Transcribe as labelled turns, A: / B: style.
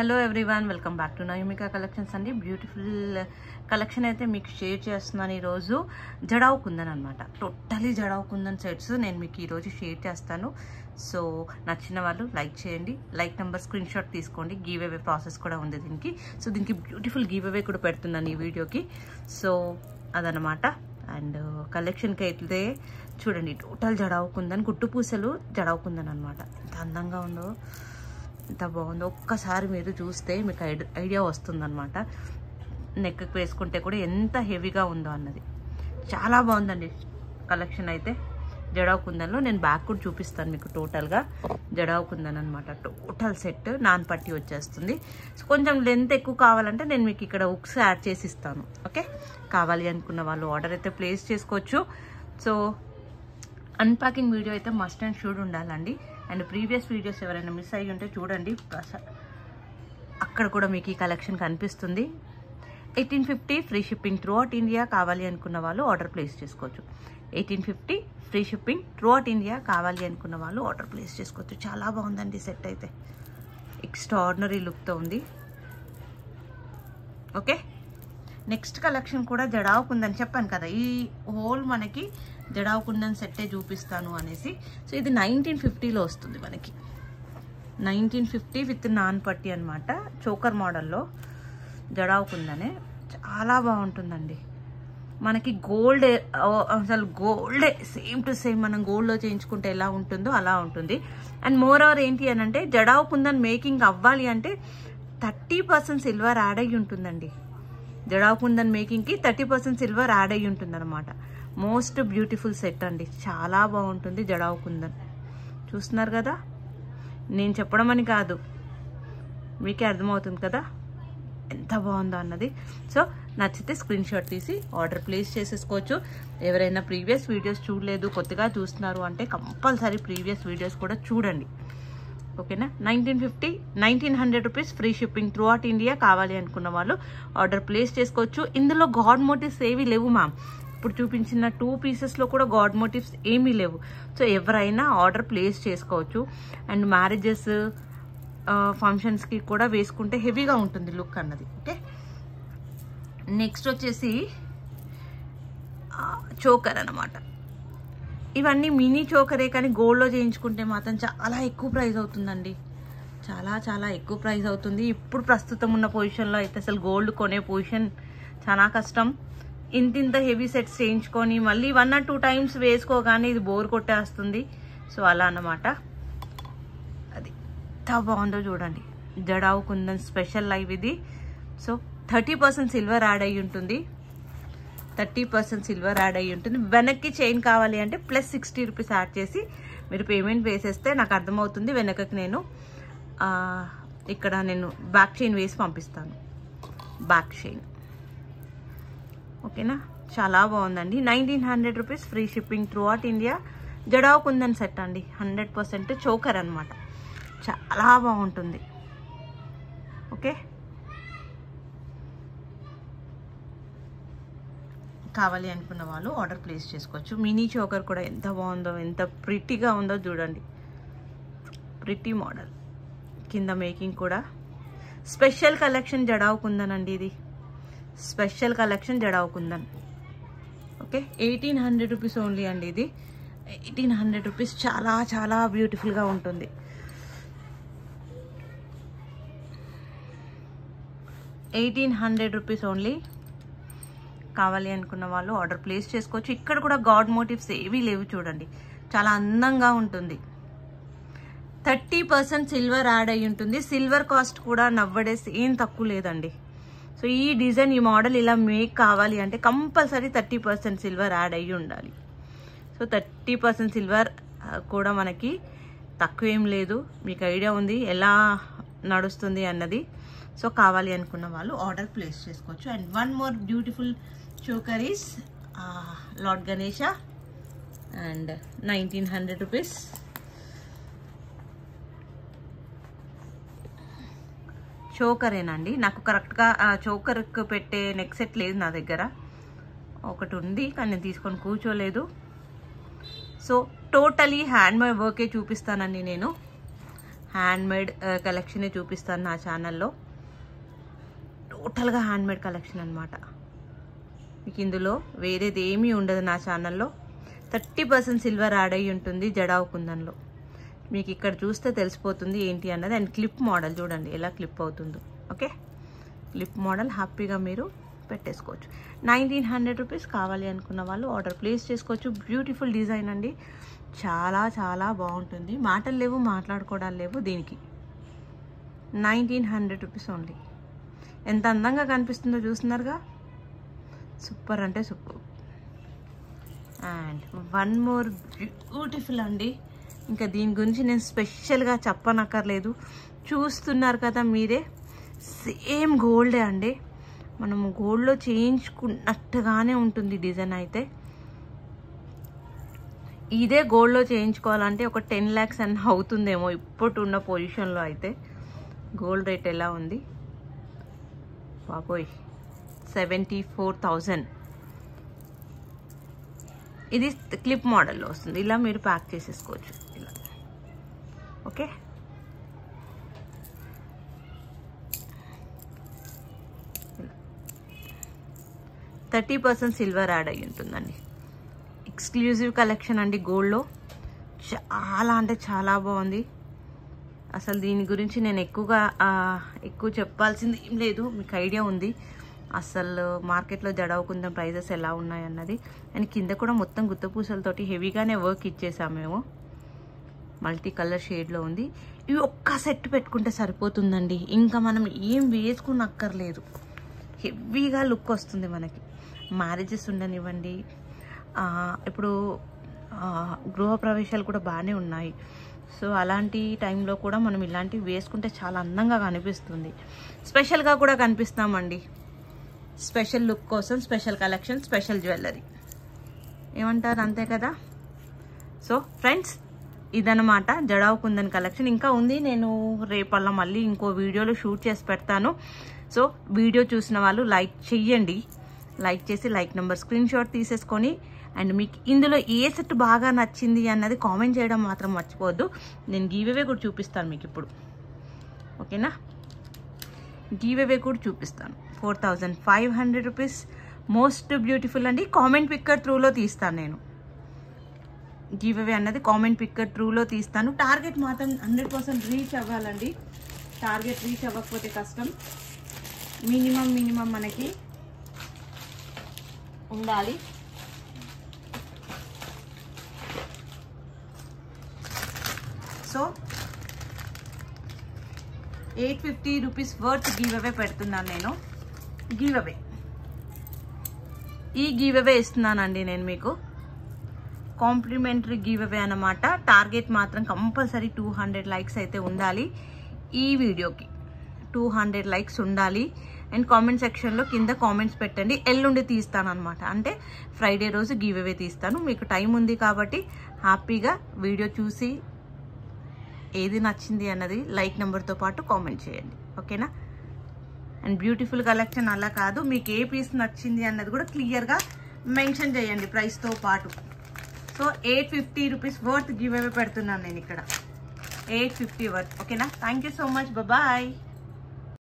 A: Hello everyone, welcome back to Naomika collections అండి. Beautiful collection అయితే మీకు షేర్ చేస్తున్నాను. ఈరోజు జడావు కుందన్ అనమాట. టోటలీ జడావు కుందన్ సెట్స్ నేను మీకు ఈరోజు షేర్ చేస్తాను. సో నచ్చిన వాళ్ళు లైక్ చేయండి, లైక్ నెంబర్ స్క్రీన్ షాట్ తీసుకోండి. గివ్ అవే ప్రాసెస్ కూడా ఉంది దీనికి. సో దీనికి బ్యూటిఫుల్ గివ్ అవే కూడా పెడుతున్నాను ఈ వీడియోకి. సో అదనమాట. అండ్ కలెక్షన్కి అయితే చూడండి, టోటల్ జడావు కుందన్, గుట్టు పూసలు జడావు కుందన్ అనమాట. ఎంత అందంగా ఉందో, ఎంత బాగుందో ఒక్కసారి మీరు చూస్తే మీకు ఐడియా వస్తుందన్నమాట. నెక్కి వేసుకుంటే కూడా ఎంత హెవీగా ఉందో అన్నది. చాలా బాగుందండి కలెక్షన్ అయితే. జడావు కుందన్లో నేను బ్యాక్ కూడా చూపిస్తాను మీకు. టోటల్గా జడావు కుందన్ అనమాట. టోటల్ సెట్ నాన్ పట్టి వచ్చేస్తుంది. సో కొంచెం లెంత్ ఎక్కువ కావాలంటే నేను మీకు ఇక్కడ ఉక్స్ యాడ్ చేసి ఇస్తాను. ఓకే, కావాలి అనుకున్న వాళ్ళు ఆర్డర్ అయితే ప్లేస్ చేసుకోవచ్చు. సో అన్ప్యాకింగ్ వీడియో అయితే మస్ట్ అండ్ షుడ్ ఉండాలండి. అండ్ ప్రీవియస్ వీడియోస్ ఎవరైనా మిస్ అయ్యి ఉంటే చూడండి, అక్కడ కూడా మీకు ఈ కలెక్షన్ కనిపిస్తుంది. 1850 free shipping throughout India. కావాలి అనుకున్న వాళ్ళు ఆర్డర్ ప్లేస్ చేసుకోవచ్చు. 1850 free shipping throughout India. కావాలి అనుకున్న వాళ్ళు ఆర్డర్ ప్లేస్ చేసుకోవచ్చు. చాలా బాగుందండి సెట్ అయితే. ఎక్స్ట్రాడినరీ లుక్తో ఉంది. ఓకే, నెక్స్ట్ కలెక్షన్ కూడా జడావు కుందన్ చెప్పాను కదా, ఈ హోల్ మనకి జడావు కుందన్ సెట్టే చూపిస్తాను అనేసి. సో ఇది 1950లో వస్తుంది మనకి. 1950 విత్ నాన్ పట్టి అనమాట. చోకర్ మోడల్లో జడావు కుందనే. చాలా బాగుంటుందండి. మనకి గోల్డ్, అసలు గోల్డే సేమ్ టు సేమ్ మనం గోల్డ్లో చేయించుకుంటే ఎలా ఉంటుందో అలా ఉంటుంది. అండ్ మోర్ ఓవర్ ఏంటి అని అంటే, జడావు కుందన్ మేకింగ్ అవ్వాలి అంటే 30% సిల్వర్ యాడ్ అయ్యి ఉంటుందండి. జడావు కుందన్ మేకింగ్కి 30% సిల్వర్ యాడ్ అయ్యి ఉంటుంది అనమాట. మోస్ట్ బ్యూటిఫుల్ సెట్ అండి. చాలా బాగుంటుంది జడావు కుందన్. చూస్తున్నారు కదా, నేను చెప్పడం అని కాదు, మీకే అర్థమవుతుంది కదా ఎంత బాగుందో అన్నది. సో నచ్చితే స్క్రీన్ షాట్ తీసి ఆర్డర్ ప్లేస్ చేసేసుకోవచ్చు. ఎవరైనా ప్రీవియస్ వీడియోస్ చూడలేదు, కొత్తగా చూస్తున్నారు అంటే కంపల్సరీ ప్రీవియస్ వీడియోస్ కూడా చూడండి. ఓకేనా. 1900 rupees free shipping throughout India. కావాలి అనుకున్న వాళ్ళు ఆర్డర్ ప్లేస్ చేసుకోవచ్చు. ఇందులో గాడ్ మోటివ్స్ ఏవి లేవు మ్యామ్. ఇప్పుడు చూపించిన 2 పీసెస్లో కూడా గాడ్ మోటివ్స్ ఏమీ లేవు. సో ఎవరైనా ఆర్డర్ ప్లేస్ చేసుకోవచ్చు. అండ్ మ్యారేజెస్, ఫంక్షన్స్కి కూడా వేసుకుంటే హెవీగా ఉంటుంది లుక్ అన్నది. ఓకే, నెక్స్ట్ వచ్చేసి చోకర్ అనమాట. ఇవన్నీ మినీ చోకరే, కానీ గోల్డ్లో చేయించుకుంటే మాత్రం చాలా ఎక్కువ ప్రైస్ అవుతుందండి. చాలా చాలా ఎక్కువ ప్రైస్ అవుతుంది. ఇప్పుడు ప్రస్తుతం ఉన్న పొజిషన్లో అయితే అసలు గోల్డ్ కొనే పొజిషన్ చాలా కష్టం. ఇంత హెవీ సెట్స్ చేయించుకొని మళ్ళీ 1 or 2 టైమ్స్ వేసుకోగానే ఇది బోర్ కొట్టేస్తుంది. సో అలా అన్నమాట. అది ఎంత బాగుందో చూడండి. జడావు కుందన్ స్పెషల్ లైవ్ ఇది. సో 30% సిల్వర్ యాడ్ అయ్యి ఉంటుంది. 30% సిల్వర్ యాడ్ అయ్యి ఉంటుంది. వెనక్కి చైన్ కావాలి అంటే ప్లస్ 60 రూపీస్ యాడ్ చేసి మీరు పేమెంట్ వేసేస్తే నాకు అర్థమవుతుంది. వెనకకి నేను ఇక్కడ బ్యాక్ చైన్ వేసి పంపిస్తాను. Back chain. ఓకేనా, చాలా బాగుందండి. 1900 rupees free shipping throughout India. Jadau kundan set అండి. 100% చోకర్ అనమాట. చాలా బాగుంటుంది. ఓకే, కావాలి అనుకున్న వాళ్ళు ఆర్డర్ ప్లేస్ చేసుకోవచ్చు. మినీ చోకర్ కూడా ఎంత బాగుందో, ఎంత ప్రిటీగా ఉందో చూడండి. Pretty model. కింద మేకింగ్ కూడా స్పెషల్ కలెక్షన్ జడావు కుందన్ అండి. ఇది special collection jadau kundan. Okay, 1800 rupees only అండి. ఇది 1800 రూపీస్. చాలా చాలా బ్యూటిఫుల్గా ఉంటుంది. 1800 రూపీస్ ఓన్లీ. కావాలి అనుకున్న వాళ్ళు ఆర్డర్ ప్లేస్ చేసుకోవచ్చు. ఇక్కడ కూడా గాడ్ మోటివ్స్ ఏవీ లేవు చూడండి. చాలా అందంగా ఉంటుంది. 30% సిల్వర్ యాడ్ అయ్యి ఉంటుంది. సిల్వర్ కాస్ట్ కూడా నవ్వడేస్ ఏం తక్కువ లేదండి. సో ఈ డిజైన్, ఈ మోడల్ ఇలా మేక్ కావాలి అంటే కంపల్సరీ 30% సిల్వర్ యాడ్ అయ్యి ఉండాలి. సో 30% సిల్వర్ కూడా మనకి తక్కువ ఏం లేదు. మీకు ఐడియా ఉంది ఎలా నడుస్తుంది అన్నది. సో కావాలి అనుకున్న వాళ్ళు ఆర్డర్ ప్లేస్ చేసుకోవచ్చు. And one more beautiful choker is lord Ganesha. And 1900 rupees. చోకరేనండి. నాకు కరెక్ట్గా చోకర్కి పెట్టే నెక్ సెట్ లేదు నా దగ్గర. ఒకటి ఉంది కానీ నేను తీసుకొని కూర్చోలేదు. సో టోటలీ హ్యాండ్ మై వర్కే చూపిస్తానండి నేను. హ్యాండ్మేడ్ కలెక్షనే చూపిస్తాను నా ఛానల్లో. టోటల్గా హ్యాండ్మేడ్ కలెక్షన్ అనమాట. మీకు ఇందులో వేరేది ఏమీ ఉండదు నా ఛానల్లో. 30% సిల్వర్ యాడ్ అయ్యి ఉంటుంది జడావు కుందన్లో. మీకు ఇక్కడ చూస్తే తెలిసిపోతుంది ఏంటి అన్నది. అండ్ క్లిప్ మోడల్ చూడండి ఎలా క్లిప్ అవుతుందో. ఓకే, క్లిప్ మోడల్ హ్యాపీగా మీరు పెట్టేసుకోవచ్చు. 1900 రూపీస్. కావాలి అనుకున్న వాళ్ళు ఆర్డర్ ప్లేస్ చేసుకోవచ్చు. బ్యూటిఫుల్ డిజైన్ అండి, చాలా చాలా బాగుంటుంది. మాటలు లేవు, మాట్లాడుకోవడాలు లేవు దీనికి. 1900 రూపీస్ ఓన్లీ. ఎంత అందంగా కనిపిస్తుందో చూస్తున్నారుగా, సూపర్ అంటే super. And one more beautiful అండి. ఇంకా దీని గురించి నేను స్పెషల్గా చెప్పనక్కర్లేదు, చూస్తున్నారు కదా మీరే. సేమ్ గోల్డే అండి, మనము గోల్డ్లో చేయించుకున్నట్టుగానే ఉంటుంది డిజైన్ అయితే. ఇదే గోల్డ్లో చేయించుకోవాలంటే ఒక 10 lakhs అని అవుతుందేమో ఇప్పుడు ఉన్న పొజిషన్లో అయితే. గోల్డ్ రేట్ ఎలా ఉంది బాబోయ్, 74,000. ఇది క్లిప్ మోడల్లో వస్తుంది. ఇలా మీరు ప్యాక్ చేసేసుకోవచ్చు ఇలా. ఓకే, ఇలా 30% సిల్వర్ యాడ్ అయ్యి ఉంటుందండి. ఎక్స్క్లూజివ్ కలెక్షన్ అండి గోల్డ్లో. చాలా అంటే చాలా బాగుంది. అసలు దీని గురించి నేను ఎక్కువ చెప్పాల్సింది ఏం లేదు, మీకు ఐడియా ఉంది అసలు మార్కెట్లో జడావు కుందన్ ప్రైజెస్ ఎలా ఉన్నాయి అన్నది. అండ్ కింద కూడా మొత్తం గుత్తపూసలతోటి హెవీగానే వర్క్ ఇచ్చేసాము మేము. మల్టీ కలర్ షేడ్లో ఉంది. ఇవి ఒక్క సెట్ పెట్టుకుంటే సరిపోతుందండి, ఇంకా మనం ఏం వేసుకునక్కర్లేదు. హెవీగా లుక్ వస్తుంది మనకి. మ్యారేజెస్ ఉండనివ్వండి, ఇప్పుడు గృహప్రవేశాలు కూడా బాగానే ఉన్నాయి. సో అలాంటి టైంలో కూడా మనం ఇలాంటివి వేసుకుంటే చాలా అందంగా కనిపిస్తుంది. స్పెషల్గా కూడా కనిపిస్తామండి. స్పెషల్ లుక్ కోసం స్పెషల్ కలెక్షన్, స్పెషల్ జ్యువెలరీ ఏమంటారు, అంతే కదా. సో ఫ్రెండ్స్, ఇదన్నమాట జడావు కుందన్ కలెక్షన్. ఇంకా ఉంది, నేను రేపల్లా మళ్ళీ ఇంకో వీడియోలో షూట్ చేసి పెడతాను. సో వీడియో చూసిన వాళ్ళు లైక్ చెయ్యండి. లైక్ చేసి లైక్ నెంబర్ స్క్రీన్ షాట్ తీసేసుకొని, అండ్ మీకు ఇందులో ఏ సెట్ బాగా నచ్చింది అన్నది కామెంట్ చేయడం మాత్రం మర్చిపోవద్దు. నేను గివ్ అవే కూడా చూపిస్తాను మీకు ఇప్పుడు. ఓకేనా, గివ్ అవే కూడా చూపిస్తాను. 4,500 రూపీస్. మోస్ట్ బ్యూటిఫుల్ అండి. కామెంట్ పిక్కర్ త్రూలో తీస్తాను నేను. గివ్ అవే అన్నది కామెంట్ పిక్కర్ త్రూలో తీస్తాను. టార్గెట్ మాత్రం 100% రీచ్ అవ్వాలండి. టార్గెట్ రీచ్ అవ్వకపోతే కష్టం. మినిమం మనకి ఉండాలి. So 850 rupees worth give away పెడుతున్నాను నేను. గివ్ అవే, ఈ గివ్ అవే ఇస్తున్నానండి నేను మీకు. కాంప్లిమెంటరీ గివ్ అవే అన్నమాట. టార్గెట్ మాత్రం కంపల్సరీ 200 లైక్స్ అయితే ఉండాలి. ఈ వీడియోకి 200 లైక్స్ ఉండాలి. అండ్ కామెంట్ సెక్షన్లో కింద కామెంట్స్ పెట్టండి. ఎల్లుండి తీస్తాను అనమాట, అంటే ఫ్రైడే రోజు గివ్ అవే తీస్తాను. మీకు టైం ఉంది కాబట్టి హ్యాపీగా వీడియో చూసి ఏది నచ్చింది అన్నది లైక్ నెంబర్తో పాటు కామెంట్ చేయండి. ఓకేనా. అండ్ బ్యూటిఫుల్ కలెక్షన్ అలా కాదు, మీకు ఏ పీస్ నచ్చింది అన్నది కూడా క్లియర్గా మెన్షన్ చేయండి ప్రైస్తో పాటు. So 850 rupees worth give away పెడుతున్నాను నేను ఇక్కడ. 850 వర్త్. ఓకేనా. Thank you so much. Bye.